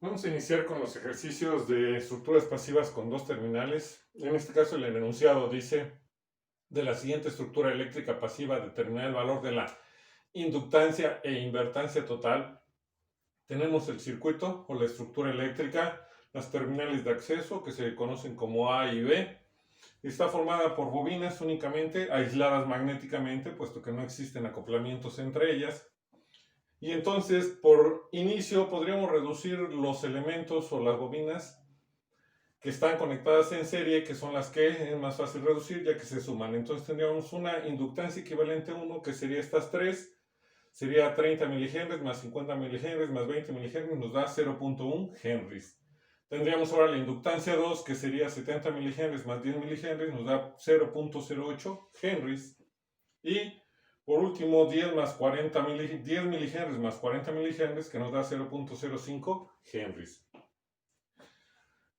Vamos a iniciar con los ejercicios de estructuras pasivas con dos terminales. En este caso el enunciado dice: de la siguiente estructura eléctrica pasiva determinar el valor de la inductancia e invertancia total. Tenemos el circuito o la estructura eléctrica, las terminales de acceso que se conocen como A y B. Está formada por bobinas únicamente, aisladas magnéticamente, puesto que no existen acoplamientos entre ellas. Y entonces, por inicio, podríamos reducir los elementos o las bobinas que están conectadas en serie, que son las que es más fácil reducir ya que se suman. Entonces tendríamos una inductancia equivalente a 1, que sería estas tres. Sería 30 milihenries más 50 milihenries más 20 milihenries, nos da 0.1 henries. Tendríamos ahora la inductancia 2, que sería 70 milihenries más 10 milihenries, nos da 0.08 henries. Y por último, 10 milihenries más 40 milihenries, que nos da 0.05 henries.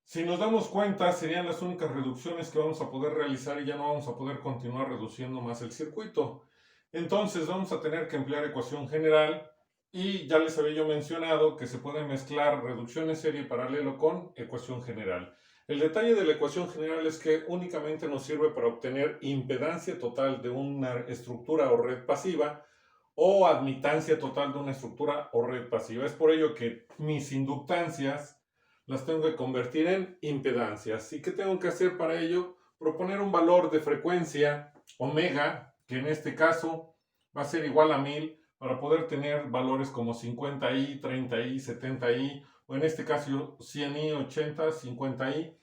Si nos damos cuenta, serían las únicas reducciones que vamos a poder realizar y ya no vamos a poder continuar reduciendo más el circuito. Entonces vamos a tener que emplear ecuación general, y ya les había yo mencionado que se puede mezclar reducción en serie paralelo con ecuación general. El detalle de la ecuación general es que únicamente nos sirve para obtener impedancia total de una estructura o red pasiva o admitancia total de una estructura o red pasiva. Es por ello que mis inductancias las tengo que convertir en impedancias. ¿Y qué tengo que hacer para ello? Proponer un valor de frecuencia omega, que en este caso va a ser igual a 1000, para poder tener valores como 50i, 30i, 70i, o en este caso 100i, 80, 50i.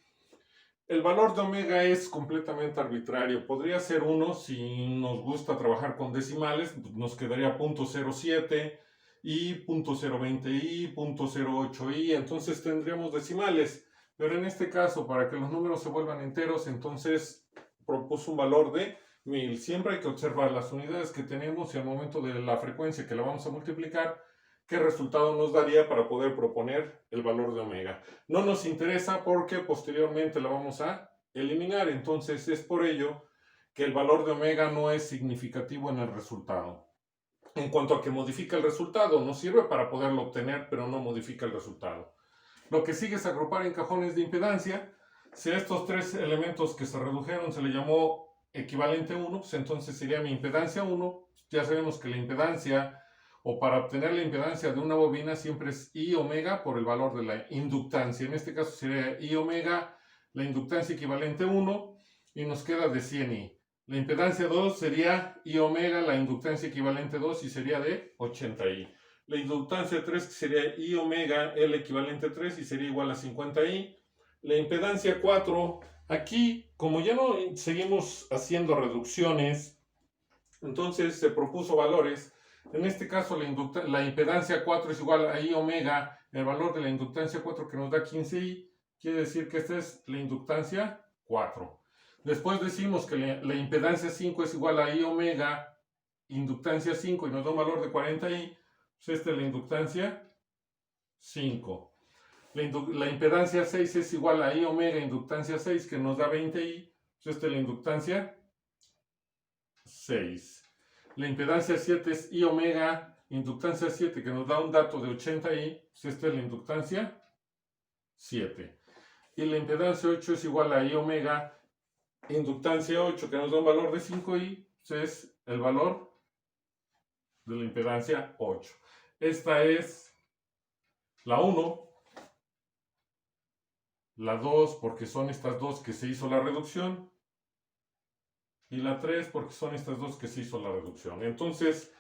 El valor de omega es completamente arbitrario. Podría ser 1 si nos gusta trabajar con decimales, nos quedaría 0.07 y 0.020i, 0.08i, entonces tendríamos decimales. Pero en este caso, para que los números se vuelvan enteros, entonces propuso un valor de 1000. Siempre hay que observar las unidades que tenemos y al momento de la frecuencia que la vamos a multiplicar, qué resultado nos daría para poder proponer el valor de omega. No nos interesa porque posteriormente la vamos a eliminar, entonces es por ello que el valor de omega no es significativo en el resultado. En cuanto a que modifica el resultado, nos sirve para poderlo obtener, pero no modifica el resultado. Lo que sigue es agrupar en cajones de impedancia. Si a estos tres elementos que se redujeron se le llamó equivalente 1, pues entonces sería mi impedancia 1. Ya sabemos que la impedancia, o para obtener la impedancia de una bobina, siempre es I omega por el valor de la inductancia. En este caso sería I omega, la inductancia equivalente 1, y nos queda de 100i. La impedancia 2 sería I omega, la inductancia equivalente 2, y sería de 80i. La inductancia 3 sería I omega, L equivalente 3, y sería igual a 50i. La impedancia 4, aquí, como ya no seguimos haciendo reducciones, entonces se propuso valores. En este caso la impedancia 4 es igual a I omega, el valor de la inductancia 4, que nos da 15i, quiere decir que esta es la inductancia 4. Después decimos que la impedancia 5 es igual a I omega, inductancia 5, y nos da un valor de 40i, pues esta es la inductancia 5. La impedancia 6 es igual a I omega, inductancia 6, que nos da 20i, pues esta es la inductancia 6. La impedancia 7 es I omega, inductancia 7, que nos da un dato de 80i, pues esta es la inductancia 7. Y la impedancia 8 es igual a I omega, inductancia 8, que nos da un valor de 5i, pues es el valor de la impedancia 8. Esta es la 1, la 2, porque son estas dos que se hizo la reducción, y la 3 porque son estas dos que se hizo la reducción. Entonces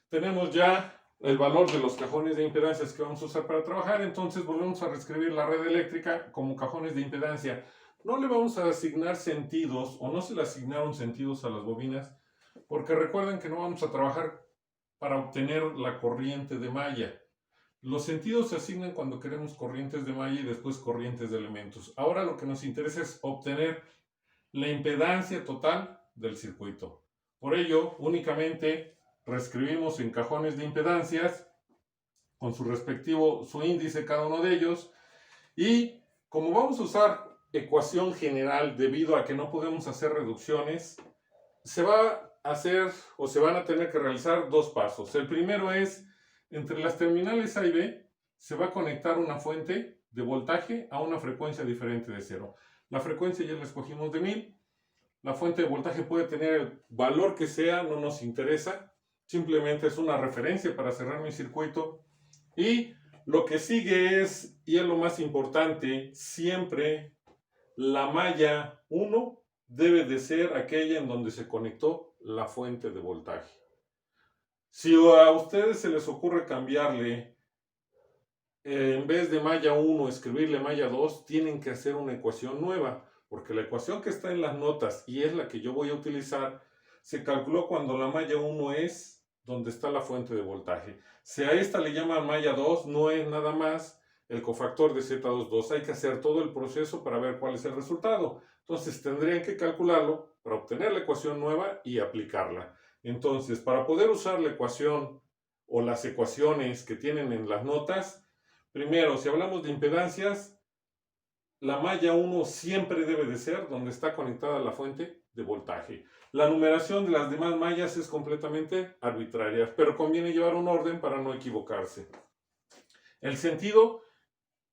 tenemos ya el valor de los cajones de impedancias que vamos a usar para trabajar. Entonces volvemos a reescribir la red eléctrica como cajones de impedancia. No le vamos a asignar sentidos, o no se le asignaron sentidos a las bobinas, porque recuerden que no vamos a trabajar para obtener la corriente de malla. Los sentidos se asignan cuando queremos corrientes de malla y después corrientes de elementos. Ahora lo que nos interesa es obtener la impedancia total del circuito. Por ello, únicamente reescribimos en cajones de impedancias con su índice cada uno de ellos, y como vamos a usar ecuación general debido a que no podemos hacer reducciones, se va a hacer o se van a tener que realizar dos pasos. El primero es, entre las terminales A y B se va a conectar una fuente de voltaje a una frecuencia diferente de 0. La frecuencia ya la escogimos de 1000. La fuente de voltaje puede tener el valor que sea, no nos interesa. Simplemente es una referencia para cerrar mi circuito. Y lo que sigue es, y es lo más importante, siempre la malla 1 debe de ser aquella en donde se conectó la fuente de voltaje. Si a ustedes se les ocurre cambiarle, en vez de malla 1, escribirle malla 2, tienen que hacer una ecuación nueva, porque la ecuación que está en las notas, y es la que yo voy a utilizar, se calculó cuando la malla 1 es donde está la fuente de voltaje. Si a esta le llaman malla 2, no es nada más el cofactor de Z22. Hay que hacer todo el proceso para ver cuál es el resultado. Entonces tendrían que calcularlo para obtener la ecuación nueva y aplicarla. Entonces, para poder usar la ecuación o las ecuaciones que tienen en las notas, primero, si hablamos de impedancias, la malla 1 siempre debe de ser donde está conectada la fuente de voltaje. La numeración de las demás mallas es completamente arbitraria, pero conviene llevar un orden para no equivocarse. El sentido,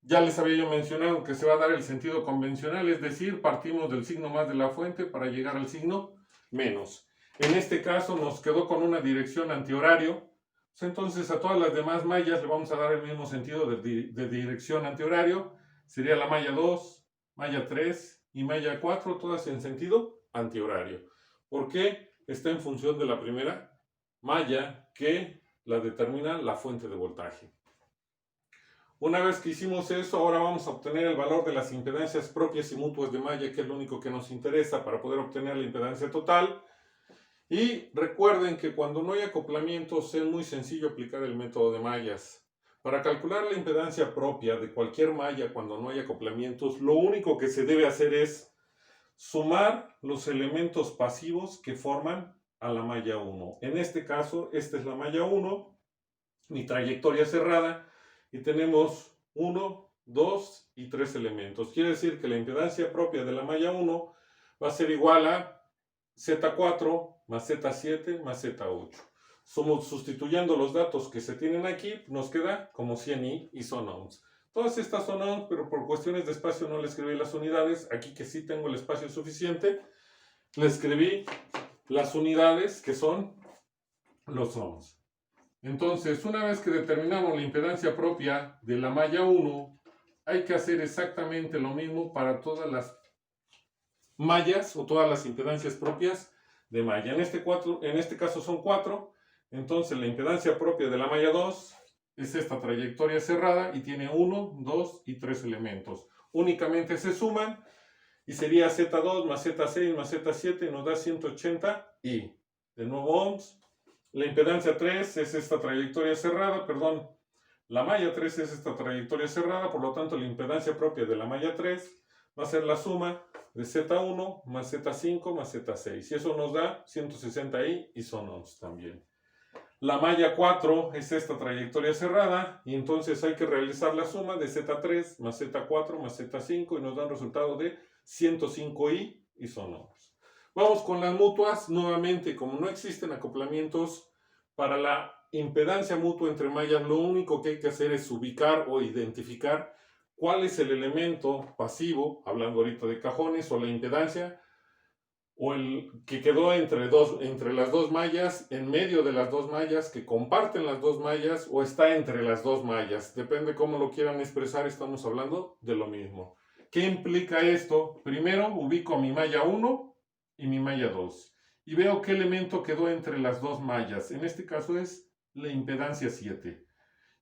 ya les había yo mencionado que se va a dar el sentido convencional, es decir, partimos del signo más de la fuente para llegar al signo menos. En este caso nos quedó con una dirección antihorario, entonces a todas las demás mallas le vamos a dar el mismo sentido de dirección antihorario. Sería la malla 2, malla 3 y malla 4, todas en sentido antihorario. ¿Por qué? Está en función de la primera malla que la determina la fuente de voltaje. Una vez que hicimos eso, ahora vamos a obtener el valor de las impedancias propias y mutuas de malla, que es lo único que nos interesa para poder obtener la impedancia total. Y recuerden que cuando no hay acoplamientos es muy sencillo aplicar el método de mallas. Para calcular la impedancia propia de cualquier malla cuando no hay acoplamientos, lo único que se debe hacer es sumar los elementos pasivos que forman a la malla 1. En este caso, esta es la malla 1, mi trayectoria cerrada, y tenemos 1, 2 y 3 elementos. Quiere decir que la impedancia propia de la malla 1 va a ser igual a Z4 más Z7 más Z8. Somos sustituyendo los datos que se tienen aquí, nos queda como 100i y son ohms. Todas estas son ohms, pero por cuestiones de espacio no le escribí las unidades. Aquí que sí tengo el espacio suficiente, le escribí las unidades que son los ohms. Entonces, una vez que determinamos la impedancia propia de la malla 1, hay que hacer exactamente lo mismo para todas las mallas o todas las impedancias propias de malla. En este caso son 4. Entonces la impedancia propia de la malla 2 es esta trayectoria cerrada y tiene 1, 2 y 3 elementos. Únicamente se suman y sería Z2 más Z6 más Z7 y nos da 180 y de nuevo ohms. La impedancia 3 es esta trayectoria cerrada, la malla 3 es esta trayectoria cerrada, por lo tanto la impedancia propia de la malla 3 va a ser la suma de Z1 más Z5 más Z6. Y eso nos da 160i y son ohms también. La malla 4 es esta trayectoria cerrada y entonces hay que realizar la suma de Z3 más Z4 más Z5 y nos da un resultado de 105i y son ohms. Vamos con las mutuas. Nuevamente, como no existen acoplamientos para la impedancia mutua entre mallas, lo único que hay que hacer es ubicar o identificar cuál es el elemento pasivo, hablando ahorita de cajones, o la impedancia, o el que quedó entre las dos mallas, en medio de las dos mallas, que comparten las dos mallas, o está entre las dos mallas. Depende cómo lo quieran expresar, estamos hablando de lo mismo. ¿Qué implica esto? Primero ubico mi malla 1 y mi malla 2 y veo qué elemento quedó entre las dos mallas. En este caso es la impedancia 7.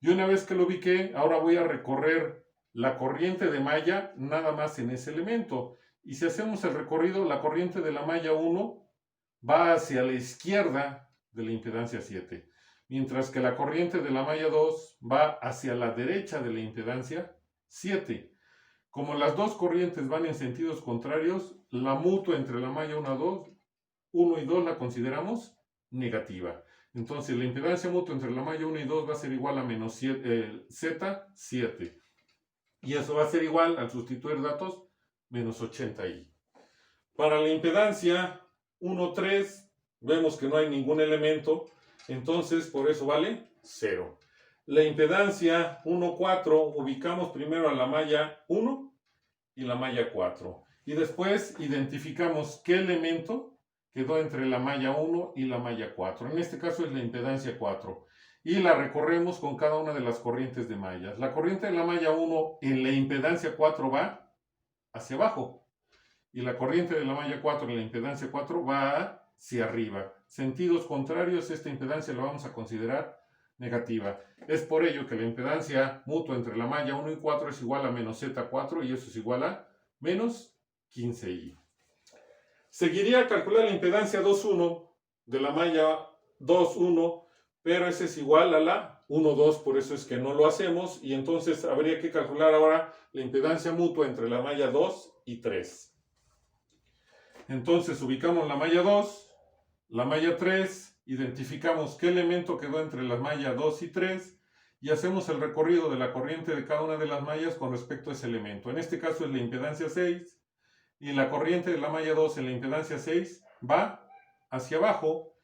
Y una vez que lo ubiqué, ahora voy a recorrer la corriente de malla nada más en ese elemento. Y si hacemos el recorrido, la corriente de la malla 1 va hacia la izquierda de la impedancia 7, mientras que la corriente de la malla 2 va hacia la derecha de la impedancia 7. Como las dos corrientes van en sentidos contrarios, la mutua entre la malla 1 y 2 la consideramos negativa. Entonces la impedancia mutua entre la malla 1 y 2 va a ser igual a menos Z7. Y eso va a ser igual, al sustituir datos, menos 80i. Para la impedancia 1, 3, vemos que no hay ningún elemento, entonces por eso vale 0. la impedancia 1, 4, ubicamos primero a la malla 1 y la malla 4. Y después identificamos qué elemento quedó entre la malla 1 y la malla 4. En este caso es la impedancia 4. Y la recorremos con cada una de las corrientes de mallas. La corriente de la malla 1 en la impedancia 4 va hacia abajo. Y la corriente de la malla 4 en la impedancia 4 va hacia arriba. Sentidos contrarios, esta impedancia la vamos a considerar negativa. Es por ello que la impedancia mutua entre la malla 1 y 4 es igual a menos Z4 y eso es igual a menos 15i. Seguiría a calcular la impedancia 2,1 de la malla 2,1, pero ese es igual a la 1,2, por eso es que no lo hacemos, y entonces habría que calcular ahora la impedancia mutua entre la malla 2 y 3. Entonces ubicamos la malla 2, la malla 3, identificamos qué elemento quedó entre la malla 2 y 3 y hacemos el recorrido de la corriente de cada una de las mallas con respecto a ese elemento. En este caso es la impedancia 6 y la corriente de la malla 2 en la impedancia 6 va hacia abajo,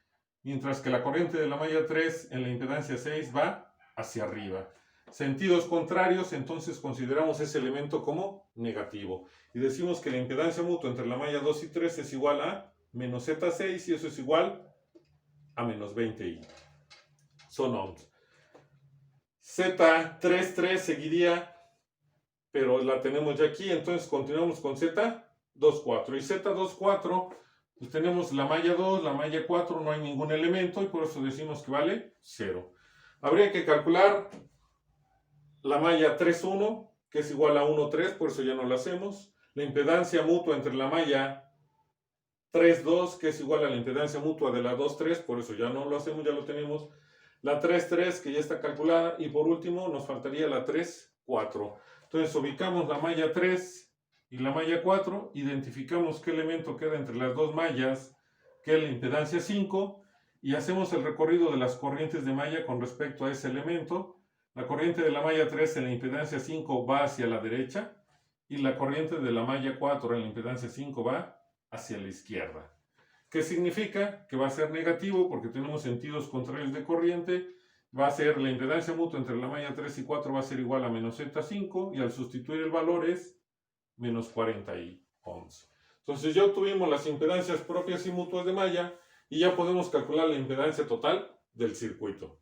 mientras que la corriente de la malla 3 en la impedancia 6 va hacia arriba. Sentidos contrarios, entonces consideramos ese elemento como negativo. Y decimos que la impedancia mutua entre la malla 2 y 3 es igual a menos Z6 y eso es igual a menos 20i. Son ohms. Z33 seguiría, pero la tenemos ya aquí, entonces continuamos con Z24. Y Z24, pues tenemos la malla 2, la malla 4, no hay ningún elemento y por eso decimos que vale 0. Habría que calcular la malla 3,1, que es igual a 1,3, por eso ya no lo hacemos. La impedancia mutua entre la malla 3,2, que es igual a la impedancia mutua de la 2,3, por eso ya no lo hacemos, ya lo tenemos. La 3,3, que ya está calculada. Y por último, nos faltaría la 3,4. Entonces ubicamos la malla 3 y la malla 4, identificamos qué elemento queda entre las dos mallas, que es la impedancia 5, y hacemos el recorrido de las corrientes de malla con respecto a ese elemento. La corriente de la malla 3 en la impedancia 5 va hacia la derecha y la corriente de la malla 4 en la impedancia 5 va hacia la izquierda. ¿Qué significa? Que va a ser negativo porque tenemos sentidos contrarios de corriente. Va a ser la impedancia mutua entre la malla 3 y 4 va a ser igual a menos Z5 y al sustituir el valor es menos 40i ohms. Entonces ya obtuvimos las impedancias propias y mutuas de malla y ya podemos calcular la impedancia total del circuito.